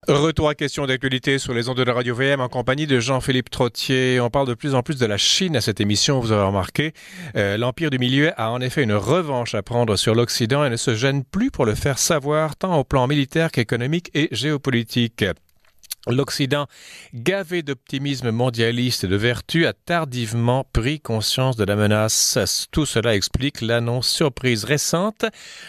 Retour à question d'actualité sur les ondes de la Radio VM en compagnie de Jean-Philippe Trottier. On parle de plus en plus de la Chine à cette émission, vous avez remarqué. L'Empire du Milieu a en effet une revanche à prendre sur l'Occident et ne se gêne plus pour le faire savoir tant au plan militaire qu'économique et géopolitique. L'Occident, gavé d'optimisme mondialiste et de vertu, a tardivement pris conscience de la menace. Tout cela explique l'annonce surprise récente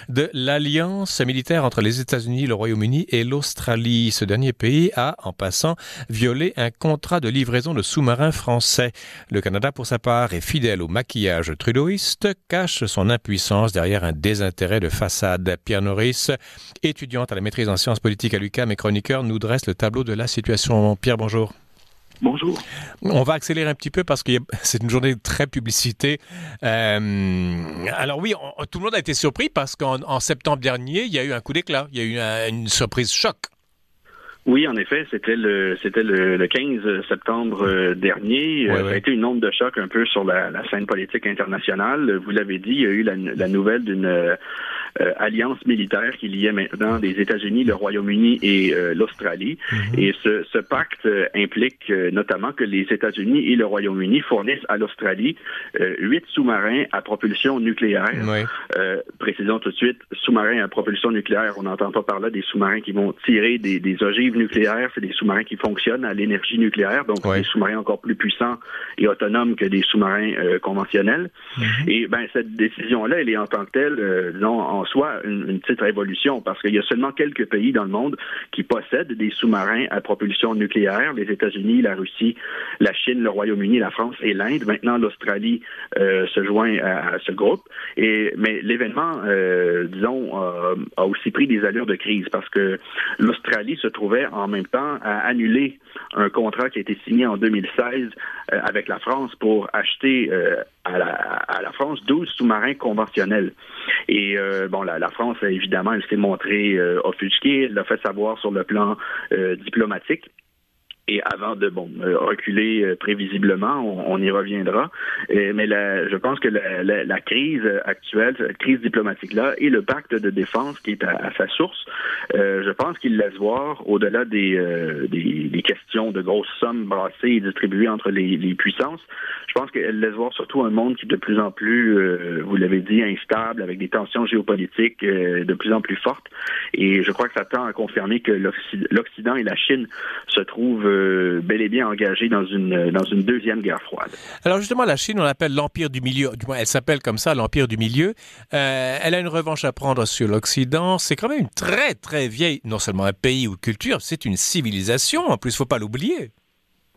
de l'alliance militaire entre les États-Unis, le Royaume-Uni et l'Australie. Ce dernier pays a, en passant, violé un contrat de livraison de sous-marins français. Le Canada, pour sa part, est fidèle au maquillage trudeauiste, cache son impuissance derrière un désintérêt de façade. Pierre Norris, étudiante à la maîtrise en sciences politiques à l'UQAM et chroniqueur, nous dresse le tableau de la situation. Pierre, bonjour. Bonjour. On va accélérer un petit peu parce que c'est une journée de très publicité. Alors oui, tout le monde a été surpris parce qu'en septembre dernier, il y a eu un coup d'éclat. Il y a eu une surprise choc. Oui, en effet, c'était le 15 septembre dernier. Ça a été une onde de choc un peu sur la scène politique internationale. Vous l'avez dit, il y a eu la nouvelle d'une alliance militaire qui liait maintenant les États-Unis, le Royaume-Uni et l'Australie. Mm-hmm. Et ce pacte implique notamment que les États-Unis et le Royaume-Uni fournissent à l'Australie 8 sous-marins à propulsion nucléaire. Oui. Précisons tout de suite, sous-marins à propulsion nucléaire, on n'entend pas par là des sous-marins qui vont tirer des ogives nucléaires, c'est des sous-marins qui fonctionnent à l'énergie nucléaire, donc des sous-marins encore plus puissants et autonomes que des sous-marins conventionnels. Mm-hmm. Et cette décision-là, elle est en tant que telle, disons, en soi, une petite révolution, parce qu'il y a seulement quelques pays dans le monde qui possèdent des sous-marins à propulsion nucléaire, les États-Unis, la Russie, la Chine, le Royaume-Uni, la France et l'Inde. Maintenant, l'Australie se joint à ce groupe. Mais l'événement, disons, a aussi pris des allures de crise, parce que l'Australie se trouvait en même temps à annuler un contrat qui a été signé en 2016 avec la France pour acheter à la France 12 sous-marins conventionnels. Et la France, évidemment, elle s'est montrée offusquée, elle l'a fait savoir sur le plan diplomatique. Et avant de reculer prévisiblement, on y reviendra. Mais je pense que la crise actuelle, cette crise diplomatique-là, et le pacte de défense qui est à sa source, je pense qu'il laisse voir, au-delà des questions de grosses sommes brassées et distribuées entre les puissances, je pense qu'elle laisse voir surtout un monde qui est de plus en plus, vous l'avez dit, instable, avec des tensions géopolitiques de plus en plus fortes. Et je crois que ça tend à confirmer que l'Occident et la Chine se trouvent bel et bien engagés dans une deuxième guerre froide. Alors justement, la Chine, on l'appelle l'Empire du Milieu, du moins elle s'appelle comme ça, l'Empire du Milieu. Elle a une revanche à prendre sur l'Occident. C'est quand même une très très vieille, non seulement un pays ou culture, c'est une civilisation, en plus, il ne faut pas l'oublier.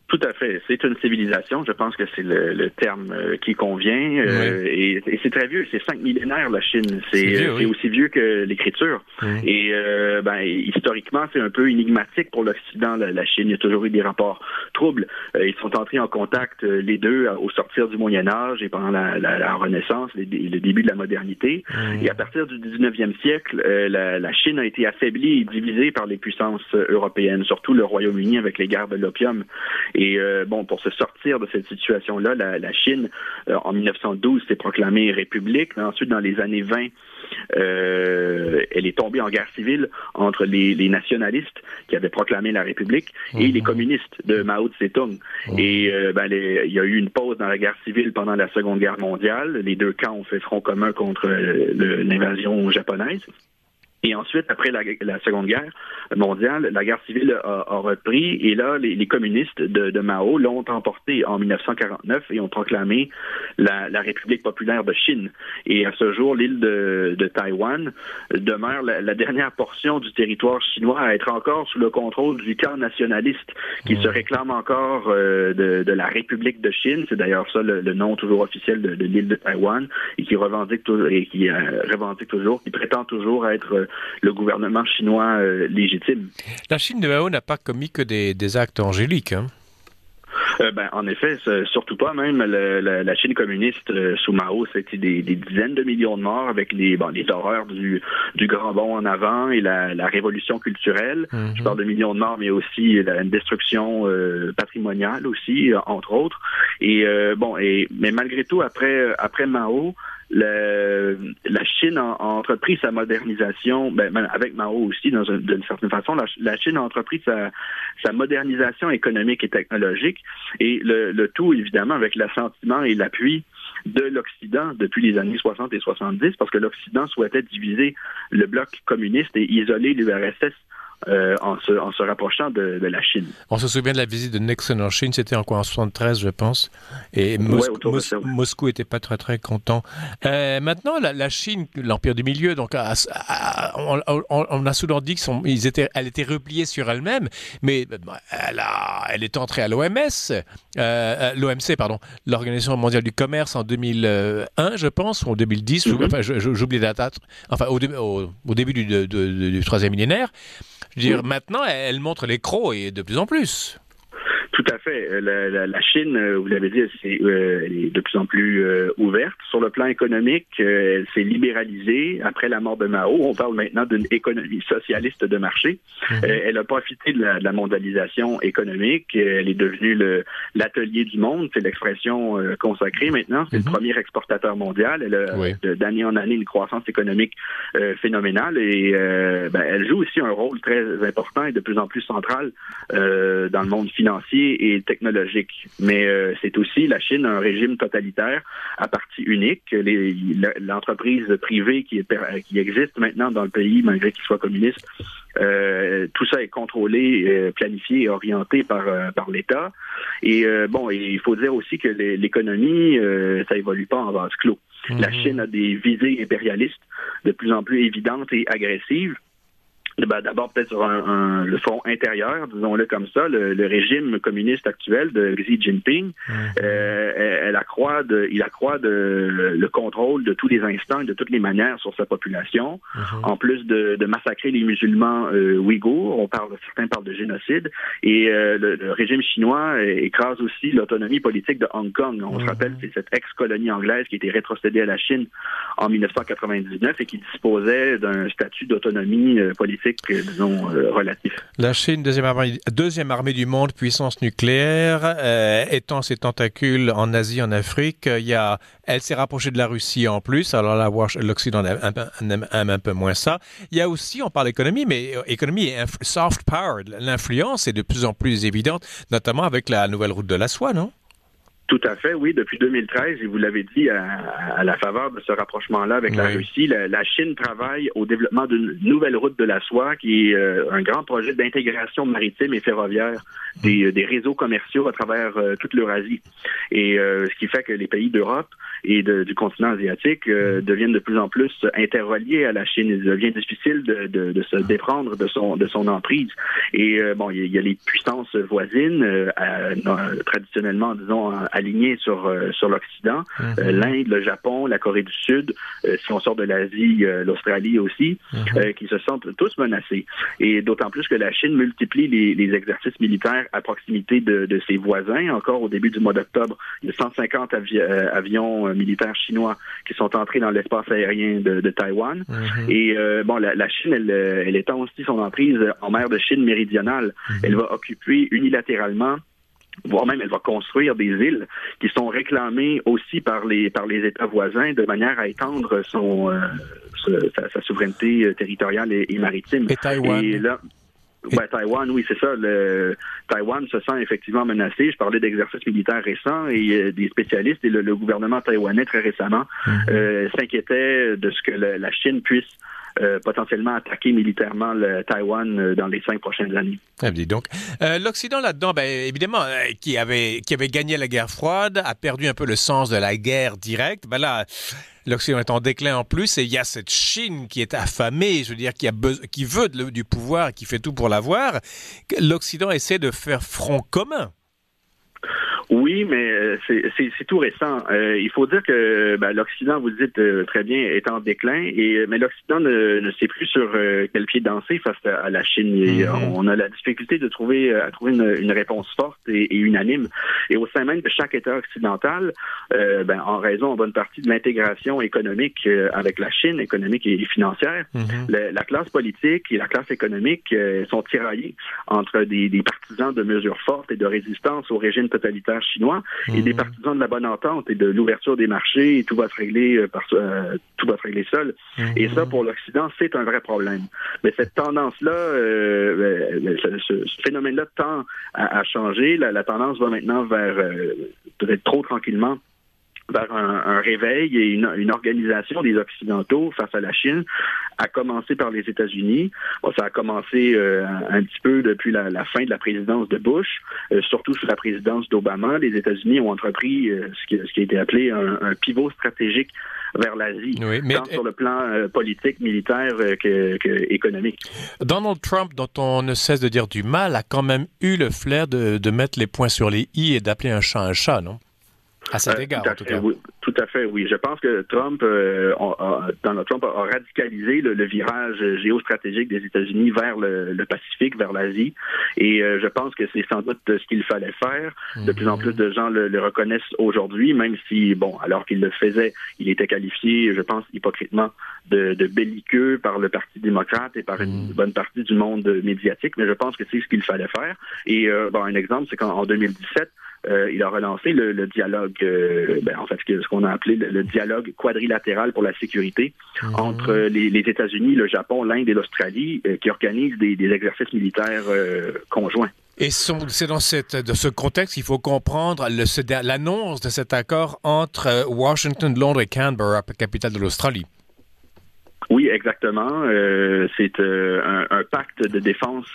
Tout à fait. C'est une civilisation. Je pense que c'est le terme qui convient. Et c'est très vieux. C'est 5 millénaires, la Chine. C'est aussi vieux que l'écriture. Et historiquement, c'est un peu énigmatique pour l'Occident, la Chine. Il y a toujours eu des rapports troubles. Ils sont entrés en contact, les deux, au sortir du Moyen-Âge et pendant la Renaissance, le début de la modernité. Et à partir du 19e siècle, la Chine a été affaiblie et divisée par les puissances européennes, surtout le Royaume-Uni avec les guerres de l'opium. Et pour se sortir de cette situation-là, la Chine, en 1912, s'est proclamée république, mais ensuite, dans les années 20, elle est tombée en guerre civile entre les nationalistes qui avaient proclamé la République et les communistes de Mao Tse-tung. Et il y a eu une pause dans la guerre civile pendant la Seconde Guerre mondiale. Les deux camps ont fait front commun contre l'invasion japonaise. Et ensuite, après la Seconde Guerre mondiale, la guerre civile a repris. Et là, les communistes de Mao l'ont emporté en 1949 et ont proclamé la République populaire de Chine. Et à ce jour, l'île de Taïwan demeure la dernière portion du territoire chinois à être encore sous le contrôle du camp nationaliste qui se réclame encore de la République de Chine. C'est d'ailleurs ça le nom toujours officiel de l'île de Taïwan et qui revendique toujours, qui prétend toujours être le gouvernement chinois légitime. La Chine de Mao n'a pas commis que des actes angéliques, hein? En effet, surtout pas même. La Chine communiste sous Mao, c'était des dizaines de millions de morts avec les horreurs du grand bond en avant et la révolution culturelle. Je parle de millions de morts, mais aussi une destruction patrimoniale aussi, entre autres. Mais malgré tout, après Mao, la Chine a entrepris sa modernisation, avec Mao aussi, d'une certaine façon, la Chine a entrepris sa modernisation économique et technologique, et le tout, évidemment, avec l'assentiment et l'appui de l'Occident depuis les années 60 et 70, parce que l'Occident souhaitait diviser le bloc communiste et isoler l'URSS en se rapprochant de la Chine. On se souvient de la visite de Nixon en Chine, c'était en 73, je pense, et Moscou n'était pas très très content. Maintenant, la Chine, l'Empire du Milieu, donc on a souvent dit qu'elle était repliée sur elle-même, mais elle est entrée à l'OMC, l'Organisation mondiale du commerce en 2001, je pense, ou en 2010, j'oublie la date, enfin au début du troisième millénaire. Je veux dire, maintenant, elle montre les crocs et de plus en plus. Tout à fait. La Chine, vous l'avez dit, elle est de plus en plus ouverte. Sur le plan économique, elle s'est libéralisée après la mort de Mao. On parle maintenant d'une économie socialiste de marché. Elle a profité de la mondialisation économique. Elle est devenue l'atelier du monde. C'est l'expression consacrée maintenant. C'est le premier exportateur mondial. Elle a d'année en année une croissance économique phénoménale. Et elle joue aussi un rôle très important et de plus en plus central dans le monde financier et technologique. Mais c'est aussi, la Chine, un régime totalitaire à parti unique. L'entreprise privée qui existe maintenant dans le pays, malgré qu'il soit communiste, tout ça est contrôlé, planifié et orienté par l'État. Et il faut dire aussi que l'économie, ça évolue pas en vase clos. La Chine a des visées impérialistes de plus en plus évidentes et agressives. D'abord, peut-être sur le front intérieur, disons-le comme ça, le régime communiste actuel de Xi Jinping, il accroît le contrôle de tous les instants et de toutes les manières sur sa population, en plus de massacrer les musulmans ouïghours. Certains parlent de génocide, et le régime chinois écrase aussi l'autonomie politique de Hong Kong. On se rappelle, c'est cette ex-colonie anglaise qui a été rétrocédée à la Chine en 1999 et qui disposait d'un statut d'autonomie politique, disons, relatif. La Chine, deuxième armée du monde, puissance nucléaire, étend ses tentacules en Asie, en Afrique. Elle s'est rapprochée de la Russie en plus, alors là, l'Occident aime un peu moins ça. Il y a aussi, on parle économie, mais économie et soft power. L'influence est de plus en plus évidente, notamment avec la nouvelle route de la soie, non? Tout à fait, oui. Depuis 2013, et vous l'avez dit, à la faveur de ce rapprochement-là avec la Russie, la Chine travaille au développement d'une nouvelle route de la soie qui est un grand projet d'intégration maritime et ferroviaire des réseaux commerciaux à travers toute l'Eurasie. Et ce qui fait que les pays d'Europe et du continent asiatique deviennent de plus en plus interreliés à la Chine. Il devient difficile de se déprendre de son emprise. Et il y a les puissances voisines, traditionnellement, disons, alignées sur l'Occident, l'Inde, le Japon, la Corée du Sud, si on sort de l'Asie, l'Australie aussi, qui se sentent tous menacés. Et d'autant plus que la Chine multiplie les exercices militaires à proximité de ses voisins. Encore au début du mois d'octobre, il y a 150 avions militaires chinois qui sont entrés dans l'espace aérien de Taïwan. Et la Chine, elle étend aussi son emprise en mer de Chine méridionale. Elle va occuper unilatéralement, voire même elle va construire des îles qui sont réclamées aussi par les États voisins de manière à étendre sa souveraineté territoriale et maritime. Et Taïwan. Et là, Taïwan, oui, c'est ça. Taïwan se sent effectivement menacé. Je parlais d'exercices militaires récents et des spécialistes et le gouvernement taïwanais très récemment s'inquiétait de ce que la Chine puisse potentiellement attaquer militairement le Taïwan dans les 5 prochaines années. Ah, dis donc. L'Occident là-dedans, évidemment, qui avait gagné la guerre froide, a perdu un peu le sens de la guerre directe. Là, l'Occident est en déclin en plus, et il y a cette Chine qui est affamée, je veux dire, qui veut du pouvoir, qui fait tout pour l'avoir. L'Occident essaie de faire front commun. Oui, mais c'est tout récent. Il faut dire que l'Occident, vous le dites très bien, est en déclin, mais l'Occident ne sait plus sur quel pied danser face à la Chine. On a la difficulté de trouver une réponse forte et unanime. Et au sein même de chaque État occidental, en raison en bonne partie de l'intégration économique avec la Chine, économique et financière, la classe politique et la classe économique sont tiraillées entre des partisans de mesures fortes et de résistance au régime totalitaire militaire chinois, et des partisans de la bonne entente et de l'ouverture des marchés, et tout va se régler seul. Et ça, pour l'Occident, c'est un vrai problème. Mais cette tendance-là, ce phénomène-là tend à changer. La tendance va maintenant vers, peut-être trop tranquillement, vers un réveil et une organisation des Occidentaux face à la Chine, à commencer par les États-Unis. Bon, ça a commencé un petit peu depuis la fin de la présidence de Bush, surtout sous la présidence d'Obama. Les États-Unis ont entrepris ce qui a été appelé un pivot stratégique vers l'Asie, tant sur le plan politique, militaire qu'économique. Donald Trump, dont on ne cesse de dire du mal, a quand même eu le flair de mettre les points sur les i et d'appeler un chat, non? À cet égard, en tout cas. Oui, tout à fait, oui. Je pense que Donald Trump a radicalisé le virage géostratégique des États-Unis vers le Pacifique, vers l'Asie. Et je pense que c'est sans doute ce qu'il fallait faire. De plus en plus de gens le reconnaissent aujourd'hui, même si, alors qu'il le faisait, il était qualifié, je pense, hypocritement, de belliqueux par le Parti démocrate et par une bonne partie du monde médiatique. Mais je pense que c'est ce qu'il fallait faire. Et un exemple, c'est qu'en 2017, il a relancé le dialogue, ce qu'on a appelé le dialogue quadrilatéral pour la sécurité entre les États-Unis, le Japon, l'Inde et l'Australie, qui organisent des exercices militaires conjoints. Et c'est dans ce contexte qu'il faut comprendre l'annonce de cet accord entre Washington, Londres et Canberra, capitale de l'Australie. Oui, exactement. C'est un pacte de défense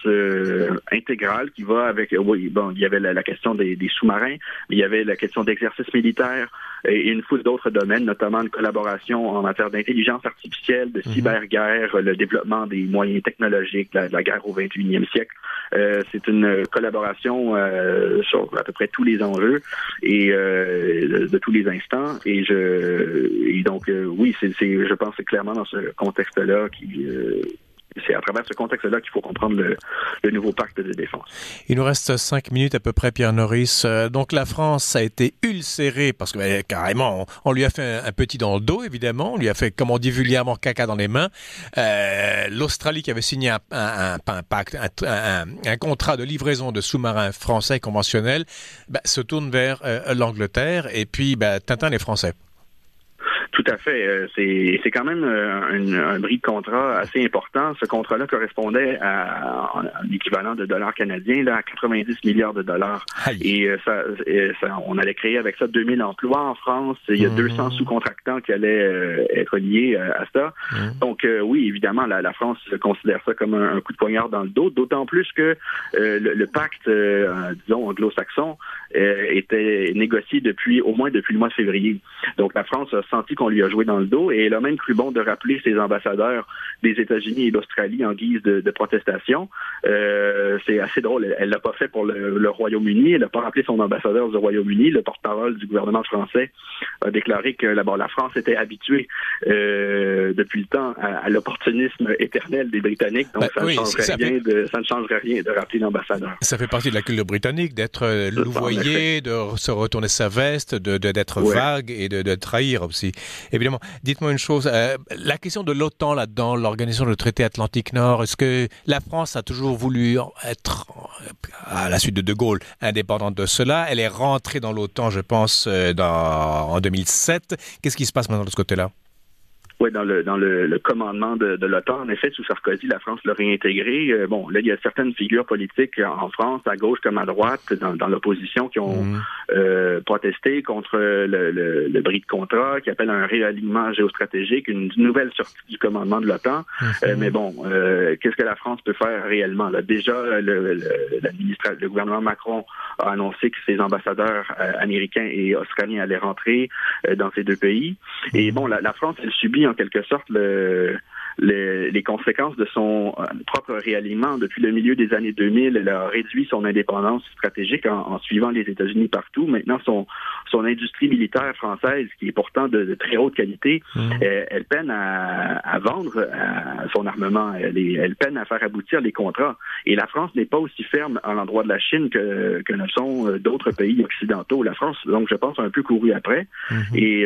intégrale qui va avec... il y avait la question des sous-marins, mais il y avait la question d'exercices militaires et une foule d'autres domaines, notamment une collaboration en matière d'intelligence artificielle, de cyberguerre, le développement des moyens technologiques, la guerre au 21e siècle. C'est une collaboration sur à peu près tous les enjeux et de tous les instants. Oui, je pense que c'est clairement dans ce contexte-là c'est à travers ce contexte-là qu'il faut comprendre le nouveau pacte de défense. Il nous reste 5 minutes à peu près, Pierre Norris. Donc la France a été ulcérée parce que carrément, on lui a fait un petit dans le dos, évidemment. On lui a fait, comme on dit vulgairement, caca dans les mains. L'Australie qui avait signé un contrat de livraison de sous-marins français conventionnels se tourne vers l'Angleterre et puis Tintin les Français. Tout à fait. C'est quand même un bris de contrat assez important. Ce contrat-là correspondait à un équivalent de dollars canadiens, à 90 milliards de dollars. Et on allait créer avec ça 2000 emplois en France. Il y a 200 sous-contractants qui allaient être liés à ça. Donc oui, évidemment, la France considère ça comme un coup de poignard dans le dos, d'autant plus que le pacte, disons, anglo-saxon, était négocié au moins depuis le mois de février. Donc la France a senti qu'on lui a joué dans le dos et elle a même cru bon de rappeler ses ambassadeurs des États-Unis et d'Australie en guise de protestation. C'est assez drôle. Elle l'a pas fait pour le Royaume-Uni. Elle n'a pas rappelé son ambassadeur du Royaume-Uni. Le porte-parole du gouvernement français a déclaré que la France était habituée depuis le temps à l'opportunisme éternel des Britanniques. Donc ça ne changerait rien de rappeler l'ambassadeur. Ça fait partie de la culture britannique d'être louvoyé, de se retourner sa veste, d'être vague et de trahir aussi. Évidemment. Dites-moi une chose, la question de l'OTAN là-dedans, l'organisation du traité Atlantique Nord, est-ce que la France a toujours voulu être, à la suite de De Gaulle, indépendante de cela? Elle est rentrée dans l'OTAN, je pense, en 2007. Qu'est-ce qui se passe maintenant de ce côté-là? Oui, dans le commandement de l'OTAN, en effet, sous Sarkozy, la France l'a réintégré. Là, il y a certaines figures politiques en France, à gauche comme à droite, dans l'opposition, qui ont protesté contre le bris de contrat, qui appelle un réalignement géostratégique, une nouvelle sortie du commandement de l'OTAN. Mais qu'est-ce que la France peut faire réellement? Là, déjà, le gouvernement Macron a annoncé que ses ambassadeurs américains et australiens allaient rentrer dans ces deux pays. Et la France, elle subit en quelque sorte les conséquences de son propre réalignement. Depuis le milieu des années 2000, elle a réduit son indépendance stratégique en suivant les États-Unis partout. Maintenant, son industrie militaire française, qui est pourtant de très haute qualité, elle peine à vendre son armement. Elle peine à faire aboutir les contrats. Et la France n'est pas aussi ferme à l'endroit de la Chine que ne sont d'autres pays occidentaux. La France, donc, je pense, a un peu couru après. Et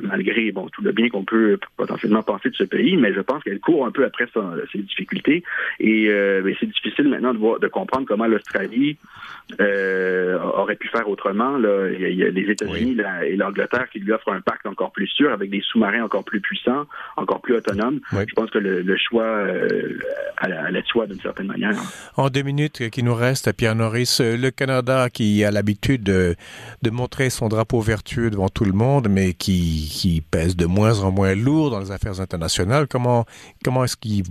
malgré tout le bien qu'on peut potentiellement penser de ce pays, mais je pense qu'elle court un peu après ses difficultés. Et c'est difficile maintenant de comprendre comment l'Australie aurait pu faire autrement. Là. Il y a les États-Unis et l'Angleterre qui lui offrent un pacte encore plus sûr, avec des sous-marins encore plus puissants, encore plus autonomes. Oui. Je pense que le choix allait de soi d'une certaine manière. En 2 minutes qui nous restent, Pierre Norris, le Canada qui a l'habitude de montrer son drapeau vertueux devant tout le monde, mais qui pèse de moins en moins lourd dans les affaires internationales, comment est-ce qu'il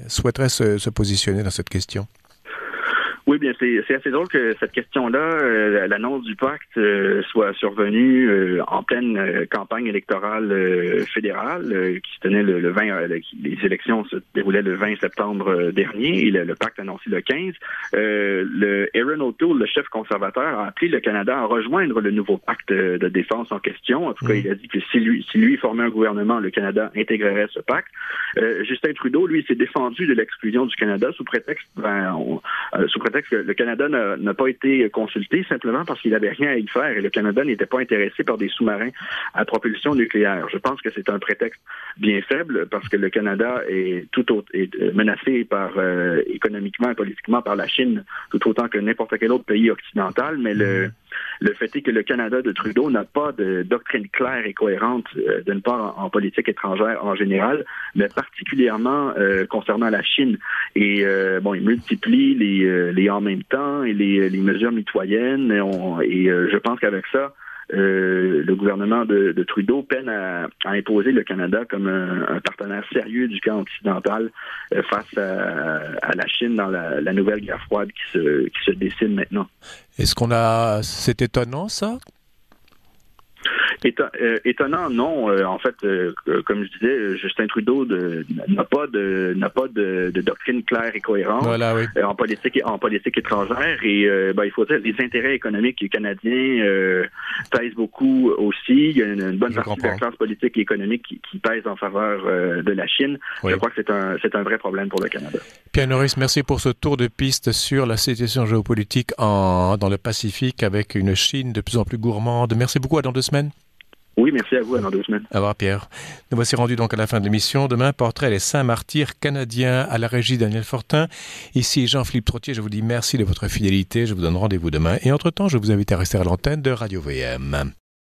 souhaiterait se positionner dans cette question? Oui, bien, c'est assez drôle que cette question-là, l'annonce du pacte, soit survenue en pleine campagne électorale fédérale qui se tenait le 20. Les élections se déroulaient le 20 septembre dernier et le pacte annoncé le 15. Le Erin O'Toole, le chef conservateur, a appelé le Canada à rejoindre le nouveau pacte de défense en question. En tout cas, il a dit que si lui formait un gouvernement, le Canada intégrerait ce pacte. Justin Trudeau, lui, s'est défendu de l'exclusion du Canada sous prétexte que le Canada n'a pas été consulté simplement parce qu'il n'avait rien à y faire et le Canada n'était pas intéressé par des sous-marins à propulsion nucléaire. Je pense que c'est un prétexte bien faible parce que le Canada est menacé économiquement et politiquement par la Chine tout autant que n'importe quel autre pays occidental, mais le fait est que le Canada de Trudeau n'a pas de doctrine claire et cohérente, d'une part en politique étrangère en général, mais particulièrement concernant la Chine. Et il multiplie les en même temps et les mesures mitoyennes. Je pense qu'avec ça, le gouvernement de Trudeau peine à imposer le Canada comme un partenaire sérieux du camp occidental face à la Chine dans la nouvelle guerre froide qui se dessine maintenant. C'est étonnant, ça? Étonnant, non. En fait, comme je disais, Justin Trudeau n'a pas de doctrine claire et cohérente en politique étrangère. Et il faut dire les intérêts économiques canadiens pèsent beaucoup aussi. Il y a une bonne partie de la classe politique et économique qui pèse en faveur de la Chine. Oui. Je crois que c'est un vrai problème pour le Canada. Pierre Norris, merci pour ce tour de piste sur la situation géopolitique dans le Pacifique avec une Chine de plus en plus gourmande. Merci beaucoup. À dans 2 semaines. Oui, merci à vous. À dans 2 semaines. Au revoir, Pierre. Nous voici rendus donc à la fin de l'émission. Demain, portrait des saints martyrs canadiens à la régie Daniel Fortin. Ici Jean-Philippe Trottier. Je vous dis merci de votre fidélité. Je vous donne rendez-vous demain. Et entre-temps, je vous invite à rester à l'antenne de Radio-VM.